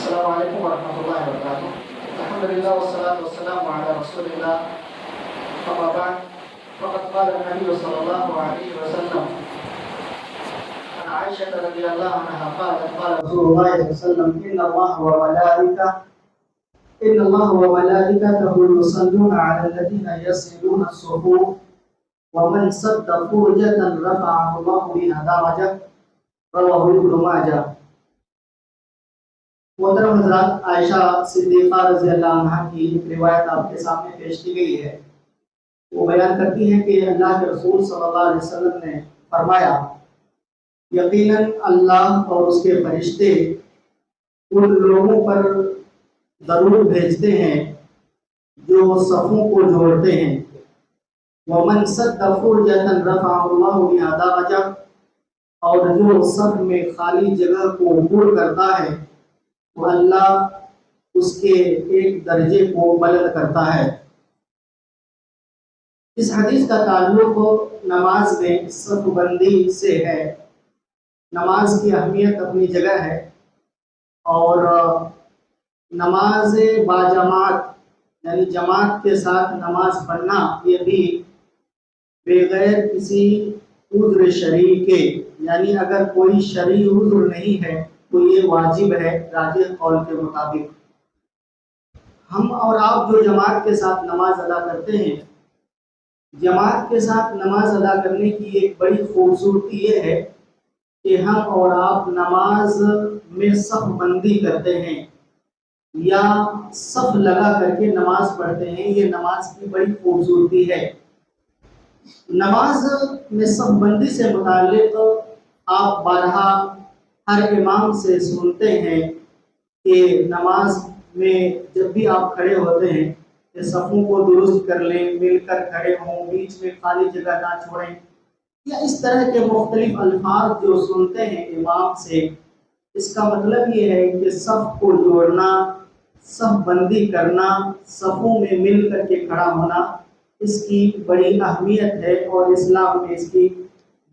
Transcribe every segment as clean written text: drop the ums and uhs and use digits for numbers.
السلام علیکم ورحمۃ اللہ وبرکاتہ. الحمدللہ والصلاة والسلام علی رسول اللہ. اما بعد فقد قال النبی صلی اللہ علیہ وسلم عن عائشة رضی اللہ عنہا قالت قال رسول اللہ صلی اللہ علیہ وسلم ان اللہ وملائکته یصلون علی الذین یصلون الصفوف ومن سد فرجة رفعه اللہ بها درجة. رواہ ابن ماجہ. محترم حضرات، عائشہ صدیقہ رضی اللہ عنہا کی ایک روایت آپ کے سامنے پیش کی گئی ہے. وہ بیان کرتی ہے کہ اللہ کے رسول صلی اللہ علیہ وسلم نے فرمایا، یقیناً اللہ اور اس کے فرشتے ان لوگوں پر درود بھیجتے ہیں جو صفوں کو جوڑتے ہیں. وَمَنْ سَدَّ فُرْجَةً رَفَعَهُ اللَّهُ بِهَا دَرَجَةً، اور جو صف میں خالی جگہ کو پر کرتا ہے تو اللہ اس کے ایک درجے کو بلند کرتا ہے. اس حدیث کا تعلق نماز میں صف بندی سے ہے. نماز کی اہمیت اپنی جگہ ہے اور نماز باجماعت یعنی جماعت کے ساتھ نماز پڑھنا یہ بھی بغیر کسی عذر شرعی کے، یعنی اگر کوئی شرعی عذر نہیں ہے تو یہ واجب ہے راجح قول کے مطابق. ہم اور آپ جو جماعت کے ساتھ نماز ادا کرتے ہیں، جماعت کے ساتھ نماز ادا کرنے کی ایک بڑی خوبصورتی یہ ہے کہ ہم اور آپ نماز میں صف بندی کرتے ہیں یا صف لگا کر کے نماز پڑھتے ہیں. یہ نماز کی بڑی خوبصورتی ہے. نماز میں صف بندی سے متعلق آپ بارہا ہر امام سے سنتے ہیں کہ نماز میں جب بھی آپ کھڑے ہوتے ہیں کہ صفوں کو درست کر لیں، مل کر کھڑے ہوں، بیچ میں خالی جگہ نہ چھوڑیں، یا اس طرح کے مختلف الفاظ جو سنتے ہیں امام سے. اس کا مطلب یہ ہے کہ صف کو جوڑنا، صف بندی کرنا، صفوں میں مل کر کے کھڑا ہونا، اس کی بڑی اہمیت ہے اور اسلام میں اس کی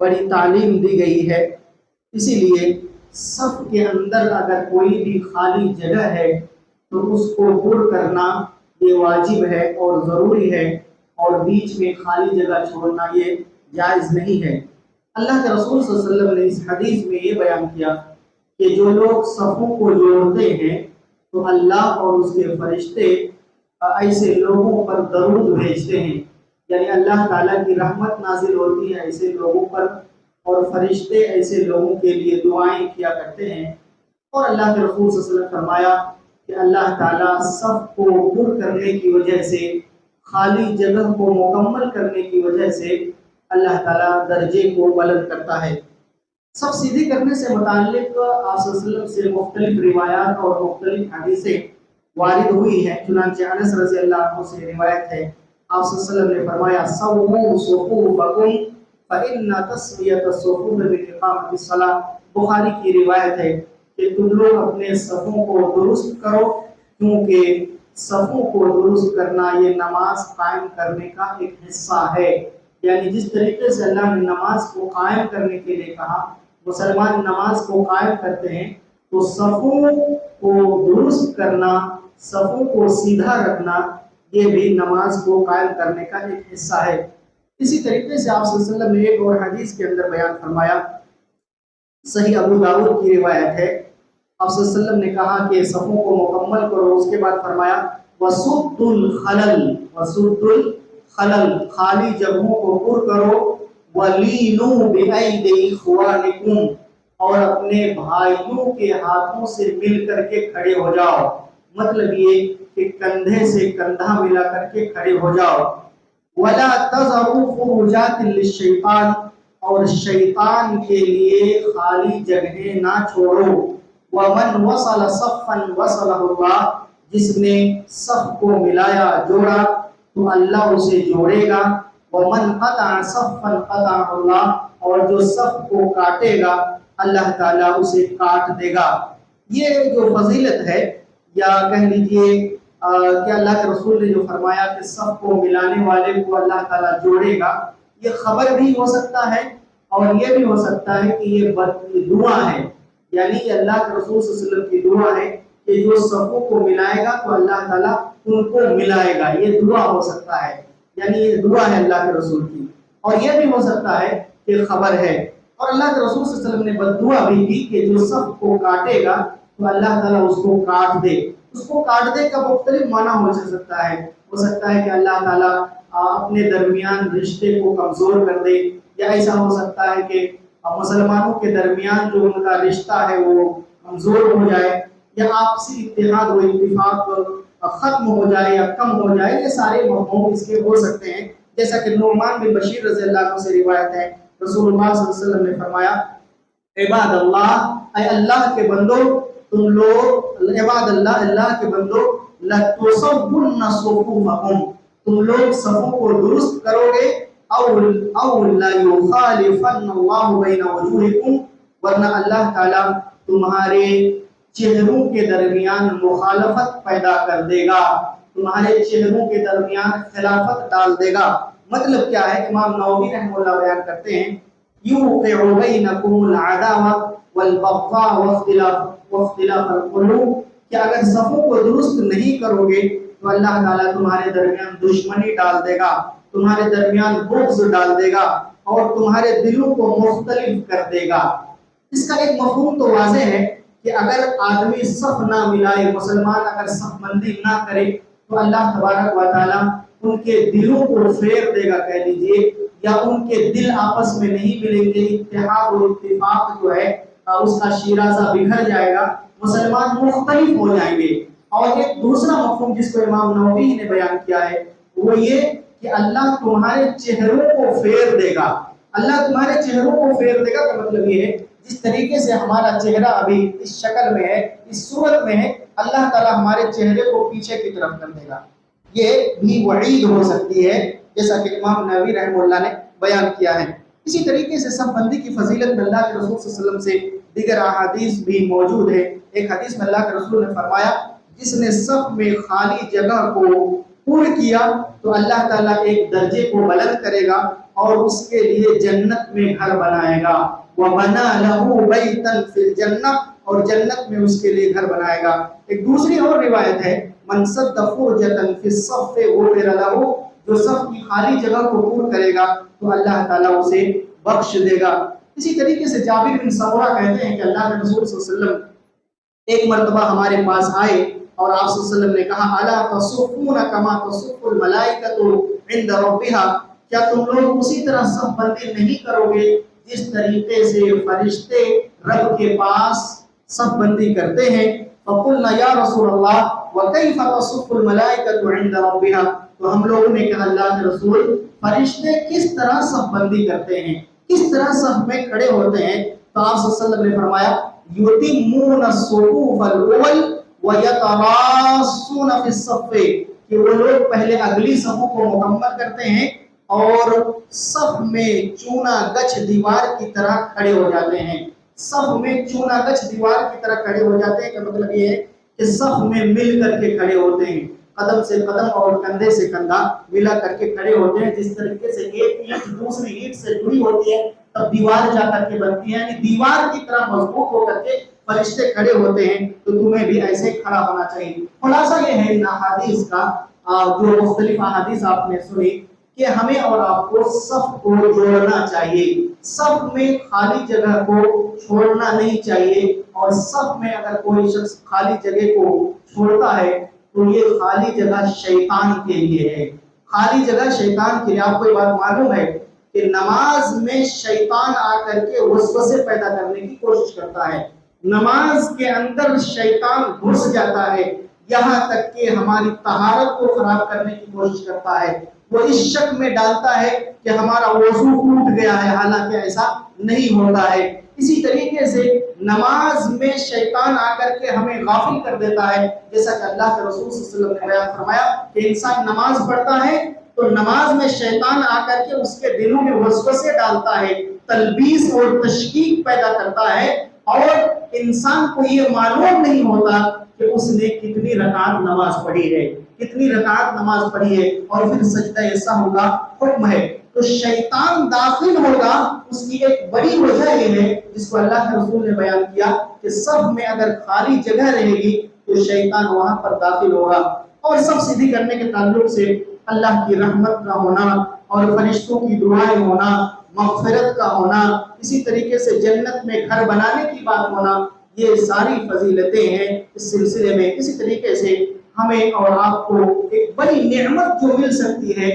بڑی تعلیم دی گئی ہے. اسی لیے صف کے اندر اگر کوئی بھی خالی جگہ ہے تو اس کو پر کرنا یہ واجب ہے اور ضروری ہے، اور بیچ میں خالی جگہ چھوڑنا یہ جائز نہیں ہے. اللہ کے رسول صلی اللہ علیہ وسلم نے اس حدیث میں یہ بیان کیا کہ جو لوگ صفوں کو جوڑتے ہیں تو اللہ اور اس کے فرشتے ایسے لوگوں پر درود بھیجتے ہیں، یعنی اللہ تعالیٰ کی رحمت نازل ہوتی ہے ایسے لوگوں پر، اور فرشتے ایسے لوگوں کے لیے دعائیں کیا کرتے ہیں. اور اللہ کے رسول صلی اللہ علیہ وسلم نے فرمایا کہ اللہ تعالیٰ صف کو پر کرنے کی وجہ سے، خالی جگہ کو مکمل کرنے کی وجہ سے اللہ تعالیٰ درجے کو بلند کرتا ہے. صف سیدھی کرنے سے متعلق آپ صلی اللہ علیہ وسلم سے مختلف روایات اور مختلف حدیثیں وارد ہوئی ہیں. چنانچہ انس رضی اللہ عنہ سے روایت ہے، آپ صلی اللہ علیہ وسلم نے فرمایا، سووا صفوفکم فإن تسویۃ الصفوف من اقامۃ الصلاۃ. بخاری کی روایت ہے کہ تم لوگ اپنے صفوں کو درست کرو، کیونکہ صفوں کو درست کرنا یہ نماز قائم کرنے کا ایک حصہ ہے. یعنی جس طریقے سے اللہ نے نماز کو قائم کرنے کے لیے کہا، مسلمان نماز کو قائم کرتے ہیں، تو صفوں کو درست کرنا، صفوں کو سیدھا رکھنا یہ بھی نماز کو قائم کرنے کا ایک حصہ ہے. اسی طریقے سے آپ صلی اللہ علیہ وسلم نے ایک اور حدیث کے اندر بیان فرمایا، صحیح ابو داؤد کی روایت ہے، آپ صلی اللہ علیہ وسلم نے کہا کہ صفوں کو مکمل کرو. اس کے بعد فرمایا وَسُدُّ الْخَلَلْ، خالی جگہوں کو پر کرو. وَلِینُوا بِأَیْدِی إِخْوَانِکُمْ، اور اپنے بھائیوں کے ہاتھوں سے مل کر کے کھڑے ہو جاؤ. مطلب یہ کہ کندھے سے کندھا ملا کر کے کھڑے ہو جاؤ. وَلَا تَذَرُوا فُرُوجَاتٍ لِلشَّیْطَانِ، اور شیطان کے لیے خالی جگہیں نہ چھوڑو. وَمَنْ وَصَلَ صَفًّا وَصَلَهُ اللَّهُ، جس نے صف کو ملایا جوڑا تو اللہ اسے جوڑے گا. وَمَنْ قَطَعَ صَفًّا قَطَعَهُ اللَّهُ، اور جو صف کو کاٹے گا اللہ تعالیٰ اسے کاٹ دے گا. یہ جو فضیلت ہے، یا کہہ لیجئے کہ اللہ کے رسول نے جو فرمایا کہ صف کو ملانے والے کو اللہ تعالیٰ جوڑے گا، یہ خبر بھی ہو سکتا ہے اور یہ بھی ہو سکتا ہے کہ یہ دعا ہے، یعنی اللہ کے رسول صلی اللہ علیہ وسلم کی دعا ہے کہ کہ جو صفوں کو ملائے گا تو اللہ تعالیٰ ان کو ملائے گا. یہ دعا ہو سکتا ہے، یعنی یہ دعا ہے اللہ کے رسول کی. اور یہ بھی ہو سکتا ہے کہ خبر ہے. اور اللہ کے رسول صلی اللہ علیہ وسلم نے بددعا بھی کی کہ جو صف کو کاٹے گا تو اللہ تعالیٰ اس کو کاٹ دے. اس کو کاٹنے کا مختلف معنی ہو سکتا ہے. ہو سکتا ہے کہ اللہ تعالیٰ اپنے درمیان رشتے کو کمزور کر دے، یا ایسا ہو سکتا ہے کہ مسلمانوں کے درمیان جو ان کا رشتہ ہے وہ کمزور ہو جائے، یا آپسی اتحاد و اتفاق ختم ہو جائے یا کم ہو جائے. یہ سارے مفہوم اس کے ہو سکتے ہیں. جیسا کہ نعمان بن بشیر رضی اللہ عنہ سے روایت ہے، رسول اللہ صلی اللہ علیہ وسلم نے فرمایا عباد اللہ، اے اللہ کے بندو، تم لوگ عباد اللہ، اللہ کے بندو، لَتُصَوُّنَّ صُفُوفَكُمْ، تم لوگ صفوں کو درست کرو گے، او لَيُخَالِفَنَّ اللَّهُ بَيْنَ وُجُوهِكُمْ، ورنہ اللہ تعالیٰ تمہارے چہروں کے درمیان مخالفت پیدا کر دے گا، تمہارے چہروں کے درمیان خلافت ڈال دے گا. مطلب کیا ہے؟ امام نووی رحمہ اللہ بیان کرتے ہیں یوقع بینکم العداوۃ والبغضاء واختلاف القلوب، کہ اگر صفوں کو درست نہیں کرو گے تو اللہ تعالیٰ تمہارے درمیان دشمنی ڈال دے گا، تمہارے درمیان بغض ڈال دے گا اور تمہارے دلوں کو مختلف کر دے گا. اس کا ایک مفہوم تو واضح ہے کہ اگر آدمی صف نہ ملائے، مسلمان اگر صف بندی نہ کرے تو اللہ تبارک و تعالیٰ ان کے دلوں کو پھیر دے گا کہہ لیجئے، یا ان کے دل آپس میں نہیں ملیں گے، اتحاد و اتفاق جو ہے اس کا شیرازہ بکھر جائے گا، مسلمان مختلف ہو جائیں گے. اور ایک دوسرا مفہوم جس کو امام نووی نے بیان کیا ہے وہ یہ کہ اللہ تمہارے چہروں کو پھیر دے گا. اللہ تمہارے چہروں کو پھیر دے گا کا مطلب یہ ہے جس طریقے سے ہمارا چہرہ ابھی اس شکل میں ہے، اس صورت میں ہے، اللہ تعالیٰ ہمارے چہرے کو پیچھے کی طرف کر دے گا. یہ بھی وعید ہو سکتی ہے جیسا کہ امام نووی رحمہ اللہ نے بیان کیا ہے. اسی طریقے سے صف بندی کی فضیلت میں اللہ کے رسول صلی اللہ علیہ وسلم سے دیگر احادیث بھی موجود ہے. ایک حدیث میں اللہ کے رسول نے فرمایا جس نے صف میں خالی جگہ کو پر کیا تو اللہ تعالیٰ ایک درجے کو بلند کرے گا اور اس کے لیے جنت میں گھر بنائے گا. وَبَنَا لَهُ بَيْتًا فِي الْجَنَّةِ، اور جنت میں اس کے لیے گھر بنائے گا. ایک دوسری اور روایت ہے مَنْ سَدَّ فُرْجَةً فِي الصَّفِّ غُفِرَ لَهُ، جو صف کی خالی جگہ کو پور کرے گا تو اللہ تعالیٰ اسے بخش دے گا. اسی طریقے سے جابر بن سمرہ کہتے ہیں کہ اللہ کے رسول صلی اللہ علیہ وسلم ایک مرتبہ ہمارے پاس آئے اور آپ صلی اللہ علیہ وسلم نے کہا الا تصفون کما تصف الملائکۃ عند ربها، کیا تم لوگ اسی طرح صف بندی نہیں کرو گے جس طریقے سے فرشتے رب کے پاس صف بندی کرتے ہیں؟ فقلنا یا رسول اللہ وکیف تصف الملائکۃ عند ربها، تو ہم لوگوں نے کہا اللہ کے رسول فرشتے کس طرح صف بندی کرتے ہیں، کس طرح صف میں کھڑے ہوتے ہیں؟ تو آپ صلی اللہ علیہ وسلم نے فرمایا یتمون الصفوف الاول ویتراصون فی الصف، کہ وہ لوگ پہلے اگلی صفوں کو مکمل کرتے ہیں اور صف میں چونا گچھ دیوار کی طرح کھڑے ہو جاتے ہیں. صف میں چونا گچھ دیوار کی طرح کھڑے ہو جاتے ہیں کا مطلب یہ ہے کہ صف میں مل کر کے کھڑے ہوتے ہیں، قدم سے قدم اور کندھے سے کندھا ملا کر کے کھڑے ہوتے ہیں. جس طریقے سے ایک اینٹ دوسری اینٹ سے جڑی ہوتی ہے تب دیوار جا کر کے بنتی ہے، یعنی دیوار کی طرح مضبوط ہو کر کے فرشتے کھڑے ہوتے ہیں، تو تمہیں بھی ایسے کھڑا ہونا چاہیے. خلاصہ یہ ہے ان احادیث کا، جو مختلف احادیث آپ نے سنی، کہ ہمیں اور آپ کو صف کو جوڑنا چاہیے، صف میں خالی جگہ کو چھوڑنا نہیں چاہیے. اور صف میں اگر کوئی شخص خالی جگہ کو چھوڑتا ہے تو یہ خالی جگہ شیطان کے لیے ہے. خالی جگہ شیطان کے لیے. آپ کو یہ بات معلوم ہے کہ نماز میں شیطان آ کر کے وسوسے پیدا کرنے کی کوشش کرتا ہے، نماز کے اندر شیطان گھس جاتا ہے، یہاں تک کہ ہماری طہارت کو خراب کرنے کی کوشش کرتا ہے. وہ اس شک میں ڈالتا ہے کہ ہمارا وضو ٹوٹ گیا ہے، حالانکہ ایسا نہیں ہوتا ہے. اسی طریقے سے نماز میں شیطان آ کر کے ہمیں غافل کر دیتا ہے، جیسا کہ اللہ کے رسول صلی اللہ علیہ وسلم نے بیان فرمایا کہ انسان نماز پڑھتا ہے تو نماز میں شیطان آ کر کے اس کے دلوں میں وسوسے ڈالتا ہے، تلبیس اور تشکیک پیدا کرتا ہے، اور انسان کو یہ معلوم نہیں ہوتا کہ اس نے کتنی رکعت نماز پڑھی ہے، کتنی رکعت نماز پڑھی ہے، اور پھر سجدہ سہو کا حکم ہے. تو شیطان داخل ہوگا، اس کی ایک بڑی وجہ یہ ہے جس کو اللہ کے رسول نے بیان کیا کہ صف میں اگر خالی جگہ رہے گی تو شیطان وہاں پر داخل ہوگا۔ اور سب سیدھی کرنے کے تعلق سے اللہ کی رحمت کا ہونا اور فرشتوں کی دعائیں ہونا، مغفرت کا ہونا، اسی طریقے سے جنت میں گھر بنانے کی بات ہونا، یہ ساری فضیلتیں ہیں اس سلسلے میں۔ اسی طریقے سے ہمیں اور آپ کو ایک بڑی نعمت جو مل سکتی ہے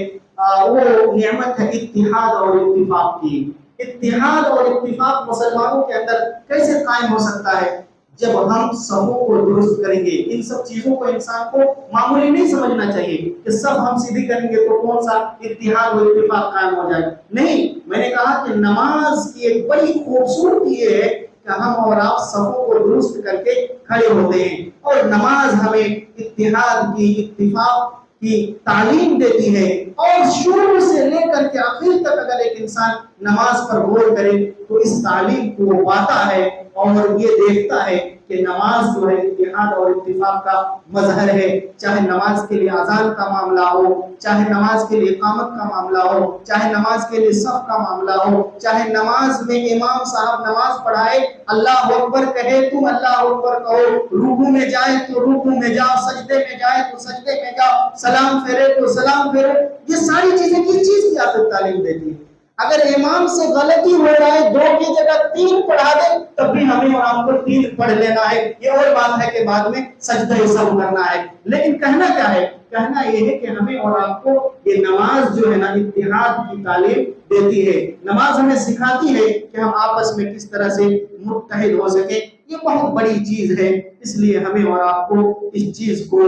وہ نعمت ہے اتحاد اور اتفاق کی۔ اتحاد اور اتفاق مسلمانوں کے اندر کیسے قائم ہو سکتا ہے؟ جب ہم صفوں کو درست کریں گے۔ ان سب چیزوں کو انسان کو معمولی نہیں سمجھنا چاہیے کہ سب ہم سیدھی کریں گے تو کون سا اتحاد اور اتفاق قائم ہو جائے۔ نہیں، میں نے کہا کہ نماز کی ایک بڑی خوبصورتی یہ ہے کہ ہم اور آپ صفوں کو درست کر کے کھڑے ہوتے ہیں، اور نماز ہمیں اتحاد کی، اتفاق کی تعلیم دیتی ہے۔ اور شروع سے لے کر کے آخر تک اگر ایک انسان نماز پر غور کرے تو اس تعلیم کو وہ پاتا ہے اور یہ دیکھتا ہے کہ نماز جو ہے اتحاد اور اتفاق کا مظہر ہے۔ چاہے نماز کے لیے اذان کا معاملہ ہو، چاہے نماز کے لیے اقامت کا معاملہ ہو، چاہے نماز کے لیے صف کا معاملہ ہو، چاہے نماز میں امام صاحب نماز پڑھائے، اللہ اکبر کہے تم اللہ اکبر کہو، رکوع میں جائے تو رکوع میں جاؤ، سجدے میں جائے تو سجدے میں جاؤ، سلام پھیرے تو سلام پھیرو، یہ ساری چیزیں کس چیز کی آپ کو تعلیم دیتی ہے؟ اگر امام سے غلطی ہو جائے 2 کی جگہ 3 پڑھا دے تب بھی ہمیں اور آپ کو 3 پڑھ لینا ہے۔ یہ اور بات ہے کہ بعد میں سجدہ سہو کرنا ہے، لیکن کہنا کیا ہے؟ کہنا یہ ہے کہ ہمیں اور آپ کو یہ نماز جو ہے نا اتحاد کی تعلیم دیتی ہے۔ نماز ہمیں سکھاتی ہے کہ ہم آپس میں کس طرح سے متحد ہو سکیں۔ یہ بہت بڑی چیز ہے، اس لیے ہمیں اور آپ کو اس چیز کو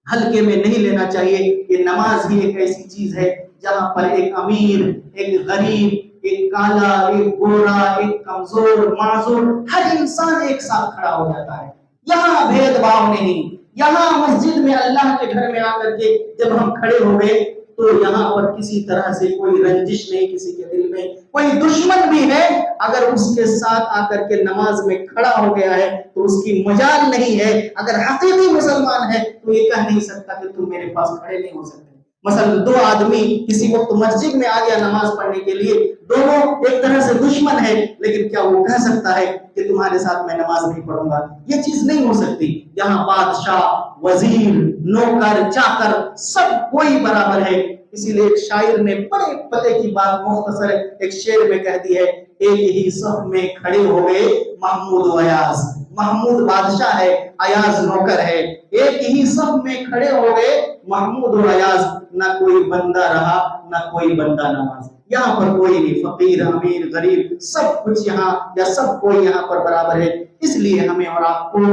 ہلکے میں نہیں لینا چاہیے۔ یہ نماز ہی ایک ایسی چیز ہے جہاں پر ایک امیر، ایک غریب، ایک کالا، ایک گورا، ایک کمزور، معذور، ہر انسان ایک ساتھ کھڑا ہو جاتا ہے۔ یہاں بھید بھاؤ نہیں۔ یہاں مسجد میں اللہ کے گھر میں آ کر کے جب ہم کھڑے ہو گئے تو یہاں پر کسی طرح سے کوئی رنجش نہیں، کسی کے دل میں کوئی دشمن بھی ہے اگر اس کے ساتھ آ کر کے نماز میں کھڑا ہو گیا ہے تو اس کی مجال نہیں ہے۔ اگر حقیقی مسلمان ہے تو یہ کہہ نہیں سکتا کہ تم میرے پاس کھڑے نہیں ہو سکتے۔ مثلا 2 آدمی کسی وقت مسجد میں آ گیا نماز پڑھنے کے لیے، دونوں ایک طرح سے دشمن ہے، لیکن کیا وہ کہہ سکتا ہے کہ تمہارے ساتھ میں نماز نہیں پڑھوں گا؟ یہ چیز نہیں ہو سکتی۔ یہاں بادشاہ، وزیر، نوکر، چاکر سب کوئی برابر ہے۔ اسی لیے ایک شاعر نے بڑے پتے کی بات مختصر ایک شعر میں کہہ دی ہے، ایک ہی صف میں کھڑے ہوئے محمود و ایاز۔ محمود بادشاہ ہے، ایاز نوکر ہے۔ ایک ہی صف میں کھڑے ہو گئے محمود و ایاز، نہ کوئی بندہ رہا نہ کوئی بندہ نماز۔ یہاں پر کوئی نہیں، فقیر، امیر، غریب، سب کچھ یہاں یا سب کوئی یہاں پر برابر ہے۔ اس لیے ہمیں اور آپ کو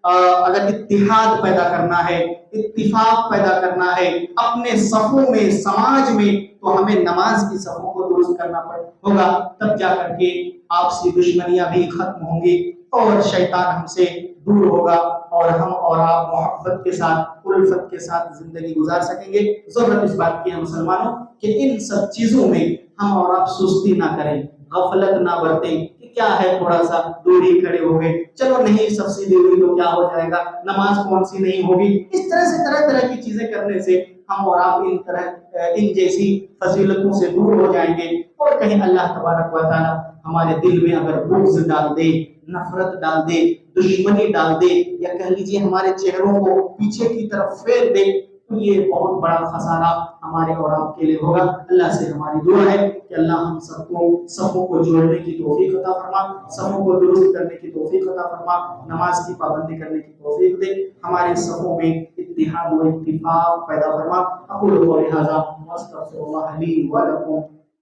اگر اتحاد پیدا کرنا ہے، اتفاق پیدا کرنا ہے اپنے صفوں میں، سماج میں، تو ہمیں نماز کی صفوں کو درست کرنا ہوگا، تب جا کر کے آپسی دشمنیاں بھی ختم ہوں گی اور شیطان ہم سے دور ہوگا اور ہم اور آپ محبت کے ساتھ، الفت کے ساتھ زندگی گزار سکیں گے۔ ضرورت اس بات کی ہے مسلمانوں کہ ان سب چیزوں میں ہم اور آپ سستی نہ کریں، غفلت نہ برتیں کہ کیا ہے تھوڑا سا دوری کھڑے ہو گئے، چلو نہیں سب سیدھی ہوئی تو کیا ہو جائے گا، نماز کون سی نہیں ہوگی۔ اس طرح سے طرح طرح کی چیزیں کرنے سے ہم اور آپ ان جیسی فضیلتوں سے دور ہو جائیں گے، اور کہیں اللہ تبارک و تعالی ہمارے دل میں اگر بغض ڈال دے، نفرت ڈال دے، دشمنی ڈال دے، یا کہہ لیجیے ہمارے چہروں کو پیچھے کی طرف پھیر دے، تو یہ بہت بڑا خسارہ ہمارے اور آپ کے لیے ہوگا۔ اللہ سے ہماری دعا ہے کہ اللہ ہم سب کو صفوں کو جوڑنے کی توفیق عطا فرما، صفوں کو درست کرنے کی توفیق عطا فرما، نماز کی پابندی کرنے کی توفیق دے، ہمارے صفوں میں اتحاد و اتفاق پیدا فرما۔ اقول قولی ھذا واستغفر اللہ لی ولکم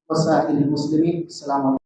وسائر المسلمین۔ السلام علیکم۔